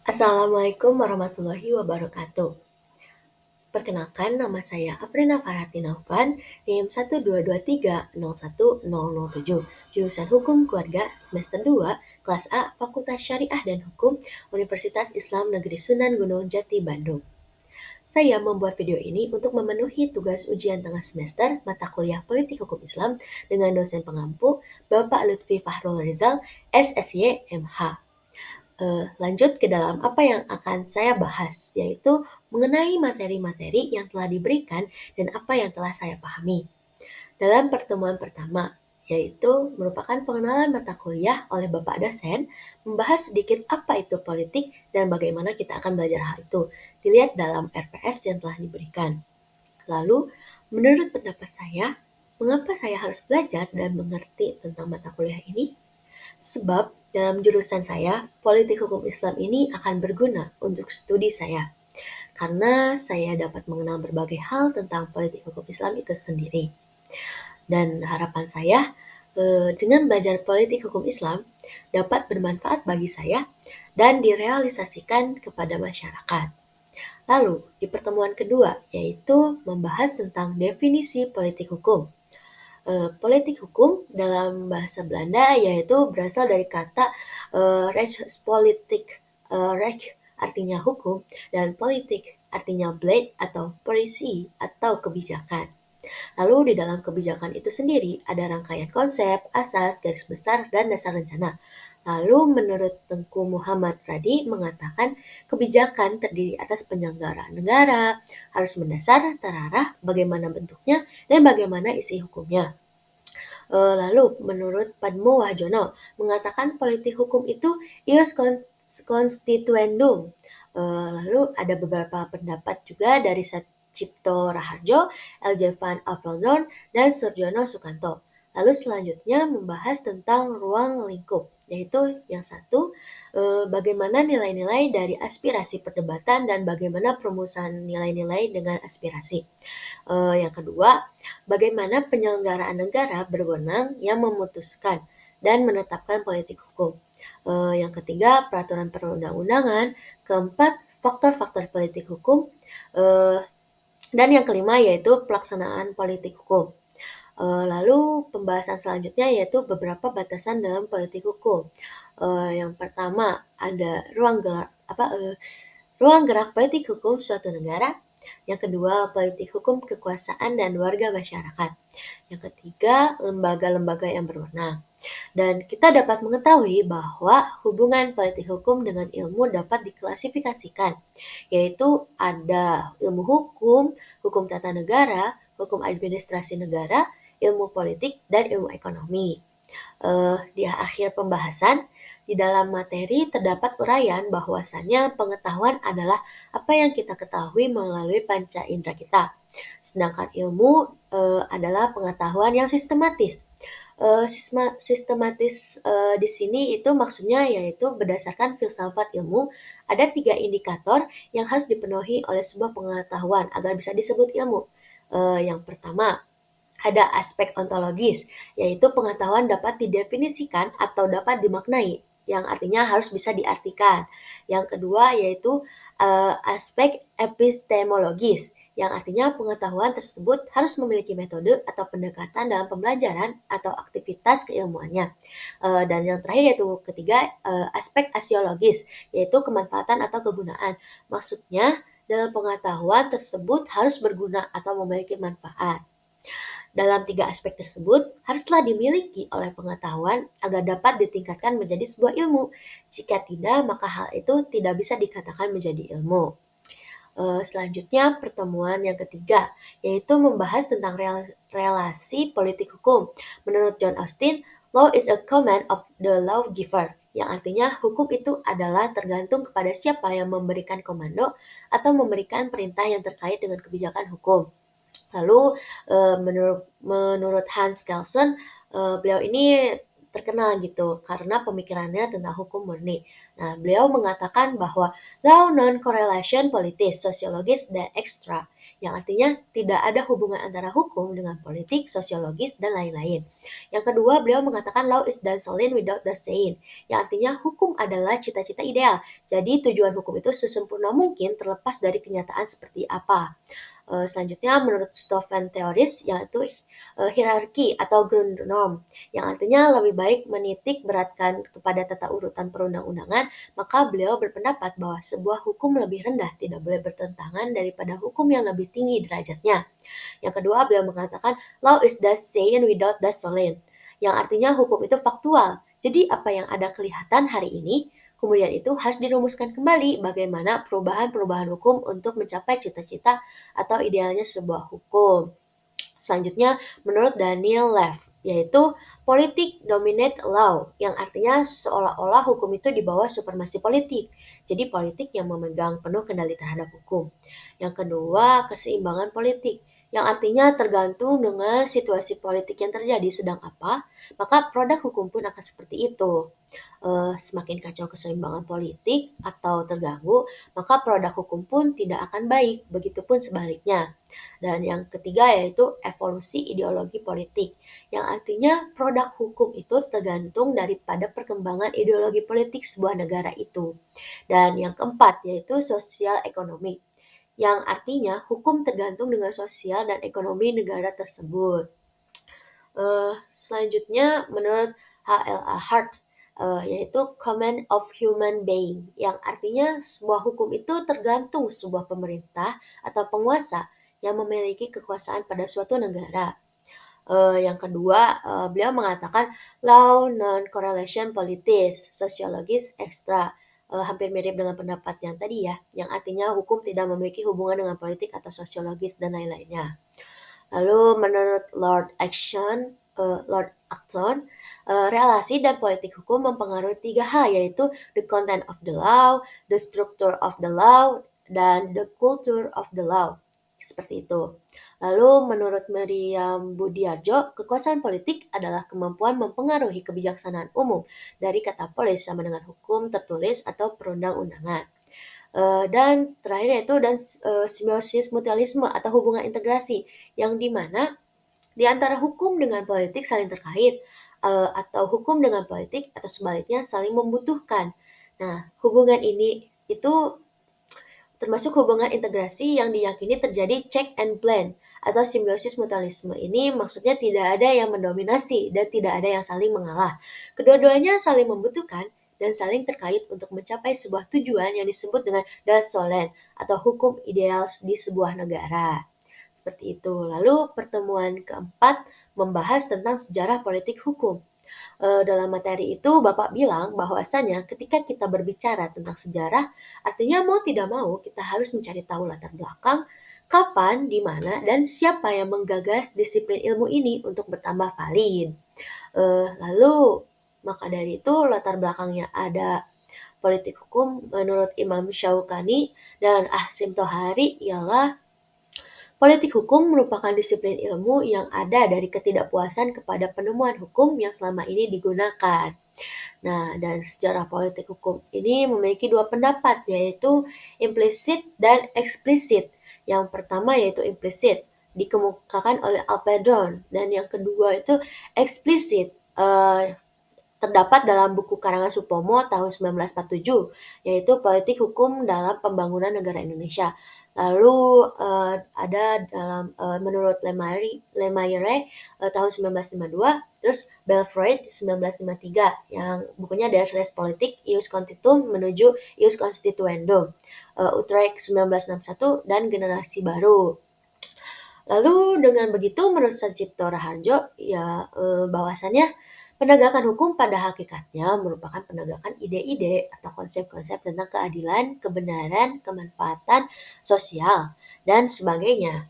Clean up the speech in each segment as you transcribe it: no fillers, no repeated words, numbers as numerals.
Assalamualaikum warahmatullahi wabarakatuh. Perkenalkan, nama saya Afrina Farhati Naufan, NIM 122301007, jurusan Hukum Keluarga, semester 2, kelas A, Fakultas Syariah dan Hukum, Universitas Islam Negeri Sunan Gunung Jati, Bandung. Saya membuat video ini untuk memenuhi tugas ujian tengah semester mata kuliah Politik Hukum Islam dengan dosen pengampu Bapak Lutfi Fahrul Rizal, SSY, MH. Lanjut ke dalam apa yang akan saya bahas, yaitu mengenai materi-materi yang telah diberikan dan apa yang telah saya pahami. Dalam pertemuan pertama, yaitu merupakan pengenalan mata kuliah oleh Bapak dosen, membahas sedikit apa itu politik dan bagaimana kita akan belajar hal itu, dilihat dalam RPS yang telah diberikan. Lalu, menurut pendapat saya, mengapa saya harus belajar dan mengerti tentang mata kuliah ini? Sebab dalam jurusan saya, politik hukum Islam ini akan berguna untuk studi saya. Karena saya dapat mengenal berbagai hal tentang politik hukum Islam itu sendiri. Dan harapan saya, dengan belajar politik hukum Islam dapat bermanfaat bagi saya dan direalisasikan kepada masyarakat. Lalu, di pertemuan kedua, yaitu membahas tentang definisi politik hukum. Politik hukum dalam bahasa Belanda yaitu berasal dari kata rechtspolitik, recht artinya hukum dan politik artinya blade atau polisi atau kebijakan. Lalu di dalam kebijakan itu sendiri ada rangkaian konsep, asas, garis besar, dan dasar rencana. Lalu menurut Tengku Muhammad Radi mengatakan kebijakan terdiri atas penyelenggaraan negara, harus mendasar, terarah, bagaimana bentuknya, dan bagaimana isi hukumnya. Lalu menurut Padmo Wahjono mengatakan politik hukum itu ius constituendum. Lalu ada beberapa pendapat juga dari Satcipto Raharjo, Eljevan Apeldoorn, dan Surjono Sukanto. Lalu selanjutnya membahas tentang ruang lingkup, yaitu yang satu, bagaimana nilai-nilai dari aspirasi perdebatan dan bagaimana perumusan nilai-nilai dengan aspirasi. Yang kedua, bagaimana penyelenggaraan negara berwenang yang memutuskan dan menetapkan politik hukum. Yang ketiga, peraturan perundang-undangan. Keempat, faktor-faktor politik hukum. Dan yang kelima yaitu pelaksanaan politik hukum. Lalu pembahasan selanjutnya yaitu beberapa batasan dalam politik hukum. Yang pertama ada ruang gerak politik hukum suatu negara. Yang kedua, politik hukum kekuasaan dan warga masyarakat. Yang ketiga, lembaga-lembaga yang berwenang. Dan kita dapat mengetahui bahwa hubungan politik hukum dengan ilmu dapat diklasifikasikan, yaitu ada ilmu hukum, hukum tata negara, hukum administrasi negara, ilmu politik, dan ilmu ekonomi. Di akhir pembahasan, di dalam materi terdapat uraian bahwasannya pengetahuan adalah apa yang kita ketahui melalui panca indera kita. Sedangkan ilmu adalah pengetahuan yang sistematis. Sistematis di sini itu maksudnya yaitu berdasarkan filsafat ilmu, ada 3 indikator yang harus dipenuhi oleh sebuah pengetahuan agar bisa disebut ilmu. Yang pertama, ada aspek ontologis, yaitu pengetahuan dapat didefinisikan atau dapat dimaknai, yang artinya harus bisa diartikan. Yang kedua yaitu aspek epistemologis, yang artinya pengetahuan tersebut harus memiliki metode atau pendekatan dalam pembelajaran atau aktivitas keilmuannya. Dan yang terakhir yaitu ketiga, aspek asiologis, yaitu kemanfaatan atau kegunaan. Maksudnya dalam pengetahuan tersebut harus berguna atau memiliki manfaat. Dalam 3 aspek tersebut haruslah dimiliki oleh pengetahuan agar dapat ditingkatkan menjadi sebuah ilmu. Jika tidak, maka hal itu tidak bisa dikatakan menjadi ilmu. Selanjutnya pertemuan yang ketiga, yaitu membahas tentang relasi politik hukum. Menurut John Austin, law is a command of the lawgiver, yang artinya hukum itu adalah tergantung kepada siapa yang memberikan komando atau memberikan perintah yang terkait dengan kebijakan hukum. Lalu menurut Hans Kelsen, beliau ini terkenal gitu karena pemikirannya tentang hukum murni. Nah, beliau mengatakan bahwa law non-correlation politis, sosiologis, dan ekstra, yang artinya tidak ada hubungan antara hukum dengan politik, sosiologis, dan lain-lain. Yang kedua, beliau mengatakan law is done solely without the saying, yang artinya hukum adalah cita-cita ideal. Jadi tujuan hukum itu sesempurna mungkin terlepas dari kenyataan seperti apa. Selanjutnya menurut Stoffen teoris yaitu hierarki atau Grundnorm, yang artinya lebih baik menitik beratkan kepada tata urutan perundang-undangan, maka beliau berpendapat bahwa sebuah hukum lebih rendah tidak boleh bertentangan daripada hukum yang lebih tinggi derajatnya. Yang kedua, beliau mengatakan law is thus seen without thus solent, yang artinya hukum itu faktual. Jadi apa yang ada kelihatan hari ini, kemudian itu harus dirumuskan kembali bagaimana perubahan-perubahan hukum untuk mencapai cita-cita atau idealnya sebuah hukum. Selanjutnya, menurut Daniel Lev, yaitu politik dominate law, yang artinya seolah-olah hukum itu di bawah supremasi politik. Jadi politik yang memegang penuh kendali terhadap hukum. Yang kedua, keseimbangan politik, yang artinya tergantung dengan situasi politik yang terjadi sedang apa, maka produk hukum pun akan seperti itu. Semakin kacau keseimbangan politik atau terganggu, maka produk hukum pun tidak akan baik, begitupun sebaliknya. Dan yang ketiga yaitu evolusi ideologi politik, yang artinya produk hukum itu tergantung daripada perkembangan ideologi politik sebuah negara itu. Dan yang keempat yaitu sosial ekonomi, yang artinya hukum tergantung dengan sosial dan ekonomi negara tersebut. Selanjutnya menurut H.L.A. Hart, yaitu Command of Human Being, yang artinya sebuah hukum itu tergantung sebuah pemerintah atau penguasa yang memiliki kekuasaan pada suatu negara. Yang kedua, beliau mengatakan law non-correlation politis, sosiologis ekstra, hampir mirip dengan pendapat yang tadi ya, yang artinya hukum tidak memiliki hubungan dengan politik atau sosiologis dan lain-lainnya. Lalu menurut Lord Acton, relasi dan politik hukum mempengaruhi tiga hal, yaitu the content of the law, the structure of the law, dan the culture of the law. Seperti itu. Lalu menurut Meriam Budiarjo, kekuasaan politik adalah kemampuan mempengaruhi kebijaksanaan umum dari kata polis sama dengan hukum tertulis atau perundang-undangan. Dan terakhir yaitu simbiosis mutualisme atau hubungan integrasi, yang dimana di antara hukum dengan politik saling terkait, atau hukum dengan politik atau sebaliknya saling membutuhkan. Nah, hubungan ini itu termasuk hubungan integrasi yang diyakini terjadi check and blend atau simbiosis mutualisme. Ini maksudnya tidak ada yang mendominasi dan tidak ada yang saling mengalah. Kedua-duanya saling membutuhkan dan saling terkait untuk mencapai sebuah tujuan yang disebut dengan das solent atau hukum ideal di sebuah negara. Seperti itu. Lalu pertemuan keempat membahas tentang sejarah politik hukum. Dalam materi itu Bapak bilang bahwasanya ketika kita berbicara tentang sejarah, artinya mau tidak mau kita harus mencari tahu latar belakang, kapan, di mana, dan siapa yang menggagas disiplin ilmu ini untuk bertambah valid. Lalu maka dari itu latar belakangnya ada politik hukum menurut Imam Syaukani dan Ahsim Tohari ialah politik hukum merupakan disiplin ilmu yang ada dari ketidakpuasan kepada penemuan hukum yang selama ini digunakan. Nah, dan sejarah politik hukum ini memiliki dua pendapat, yaitu implisit dan eksplisit. Yang pertama yaitu implisit, dikemukakan oleh Alpedron, dan yang kedua itu eksplisit, terdapat dalam buku karangan Supomo tahun 1947, yaitu Politik Hukum dalam Pembangunan Negara Indonesia. Lalu ada dalam menurut Lemaitre tahun 1952, terus Belfroid 1953 yang bukunya Das Res Politik Ius Constitutum menuju Ius Constituendum, Utrecht 1961 dan Generasi Baru. Lalu dengan begitu menurut Sancipto Raharjo ya bahwasannya penegakan hukum pada hakikatnya merupakan penegakan ide-ide atau konsep-konsep tentang keadilan, kebenaran, kemanfaatan sosial, dan sebagainya.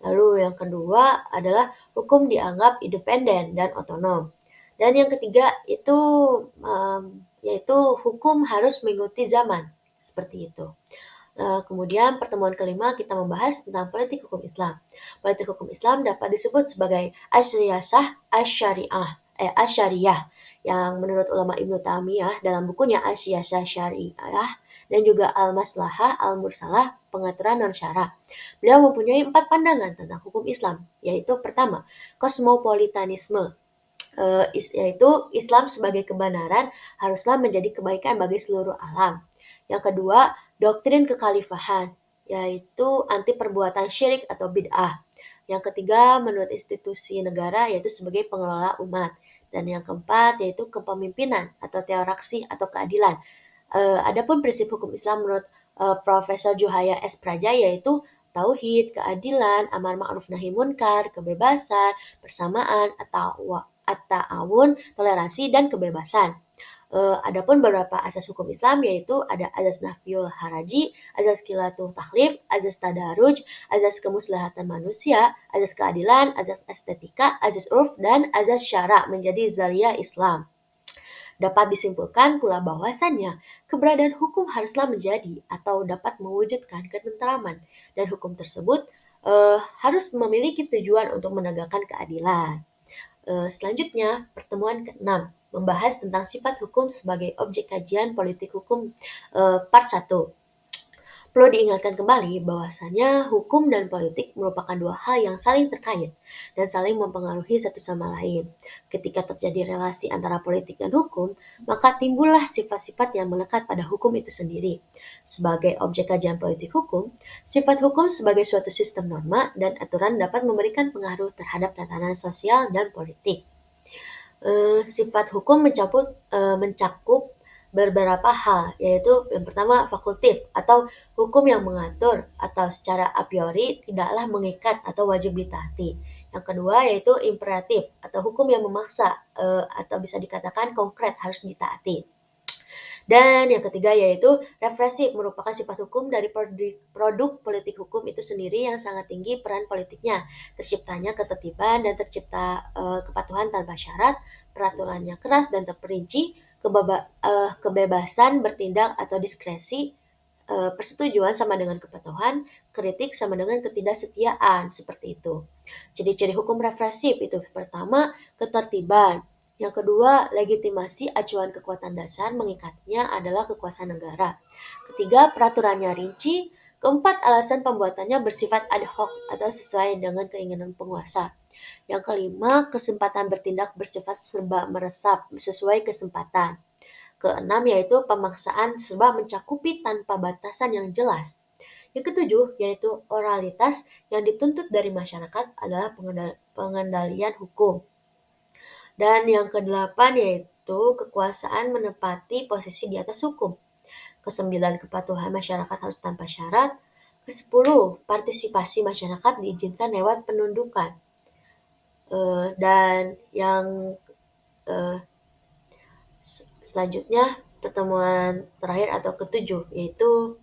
Lalu yang kedua adalah hukum dianggap independen dan otonom. Dan yang ketiga itu yaitu hukum harus mengikuti zaman, seperti itu. Kemudian pertemuan kelima kita membahas tentang politik hukum Islam. Politik hukum Islam dapat disebut sebagai as-siyasah asy-syariah Asyariah yang menurut ulama Ibnu Taimiyah dalam bukunya As-Siyasah Syariah dan juga Al-Maslahah Al-Mursalah Pengaturan Non-Syara. Beliau mempunyai 4 pandangan tentang hukum Islam, yaitu pertama, kosmopolitanisme, yaitu Islam sebagai kebenaran haruslah menjadi kebaikan bagi seluruh alam. Yang kedua, doktrin kekhalifahan, yaitu anti perbuatan syirik atau bid'ah. Yang ketiga, menurut institusi negara, yaitu sebagai pengelola umat. Dan yang keempat, yaitu kepemimpinan atau teokrasi atau keadilan. Adapun prinsip hukum Islam menurut Profesor Juhaya S. Praja, yaitu tauhid, keadilan, amar ma'ruf nahi munkar, kebebasan, persamaan, at-ta'awun, toleransi, dan kebebasan. Adapun beberapa asas hukum Islam yaitu ada azas nafyul haraji, azas qilatul taklif, azas tadaruj, azas kemuslahatan manusia, azas keadilan, azas estetika, azas urf, dan azas syara menjadi zaliyah Islam. Dapat disimpulkan pula bahwasannya keberadaan hukum haruslah menjadi atau dapat mewujudkan ketentraman, dan hukum tersebut harus memiliki tujuan untuk menegakkan keadilan. Selanjutnya, pertemuan ke-6 membahas tentang sifat hukum sebagai objek kajian politik hukum part 1. Perlu diingatkan kembali bahwasannya hukum dan politik merupakan dua hal yang saling terkait dan saling mempengaruhi satu sama lain. Ketika terjadi relasi antara politik dan hukum, maka timbullah sifat-sifat yang melekat pada hukum itu sendiri. Sebagai objek kajian politik hukum, sifat hukum sebagai suatu sistem norma dan aturan dapat memberikan pengaruh terhadap tatanan sosial dan politik. Sifat hukum mencakup beberapa hal, yaitu yang pertama fakultif atau hukum yang mengatur atau secara a priori tidaklah mengikat atau wajib ditaati. Yang kedua yaitu imperatif atau hukum yang memaksa atau bisa dikatakan konkret harus ditaati. Dan yang ketiga yaitu represif, merupakan sifat hukum dari produk politik hukum itu sendiri yang sangat tinggi peran politiknya, terciptanya ketertiban dan tercipta kepatuhan tanpa syarat, peraturannya keras dan terperinci, kebebasan bertindak atau diskresi, persetujuan sama dengan kepatuhan, kritik sama dengan ketidaksetiaan, seperti itu. Ciri-ciri hukum represif itu pertama, ketertiban. Yang kedua, legitimasi acuan kekuatan dasar mengikatnya adalah kekuasaan negara. Ketiga, peraturannya rinci. Keempat, alasan pembuatannya bersifat ad hoc atau sesuai dengan keinginan penguasa. Yang kelima, kesempatan bertindak bersifat serba meresap sesuai kesempatan. Keenam, yaitu pemaksaan serba mencakupi tanpa batasan yang jelas. Yang ketujuh, yaitu oralitas yang dituntut dari masyarakat adalah pengendalian hukum. Dan yang kedelapan yaitu kekuasaan menempati posisi di atas hukum. Kesembilan, kepatuhan masyarakat harus tanpa syarat. Kesepuluh, partisipasi masyarakat diizinkan lewat penundukan. Dan yang selanjutnya pertemuan terakhir atau ketujuh yaitu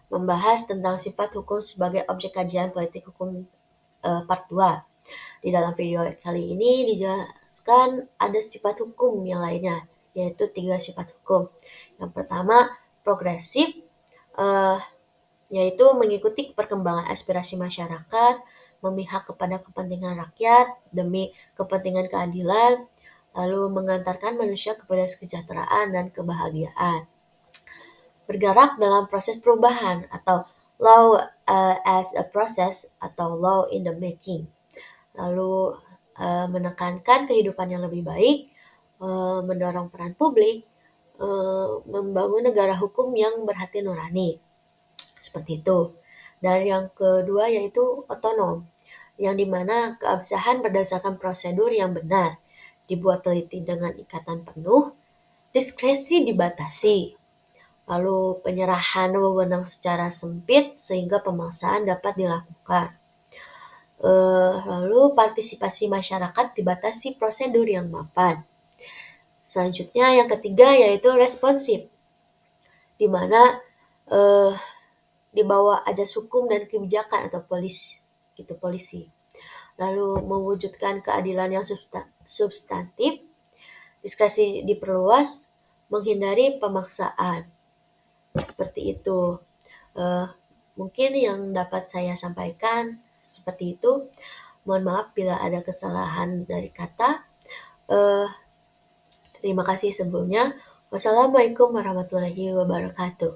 membahas tentang sifat hukum sebagai objek kajian politik hukum part 2. Di dalam video kali ini dijelaskan ada sifat hukum yang lainnya, yaitu 3 sifat hukum. Yang pertama, progresif, yaitu mengikuti perkembangan aspirasi masyarakat, memihak kepada kepentingan rakyat demi kepentingan keadilan, lalu mengantarkan manusia kepada kesejahteraan dan kebahagiaan. Bergerak dalam proses perubahan atau law as a process atau law in the making. Lalu menekankan kehidupan yang lebih baik, mendorong peran publik, membangun negara hukum yang berhati nurani. Seperti itu. Dan yang kedua yaitu otonom, yang dimana keabsahan berdasarkan prosedur yang benar, dibuat teliti dengan ikatan penuh, diskresi dibatasi, lalu penyerahan wewenang secara sempit sehingga pemaksaan dapat dilakukan. Lalu partisipasi masyarakat dibatasi prosedur yang mapan. Selanjutnya yang ketiga yaitu responsif, di mana di bawah ajas hukum dan kebijakan atau polisi. Lalu mewujudkan keadilan yang substantif, diskresi diperluas, menghindari pemaksaan. Seperti itu. Mungkin yang dapat saya sampaikan seperti itu. Mohon maaf bila ada kesalahan dari kata. Eh, Terima kasih sebelumnya. Wassalamualaikum warahmatullahi wabarakatuh.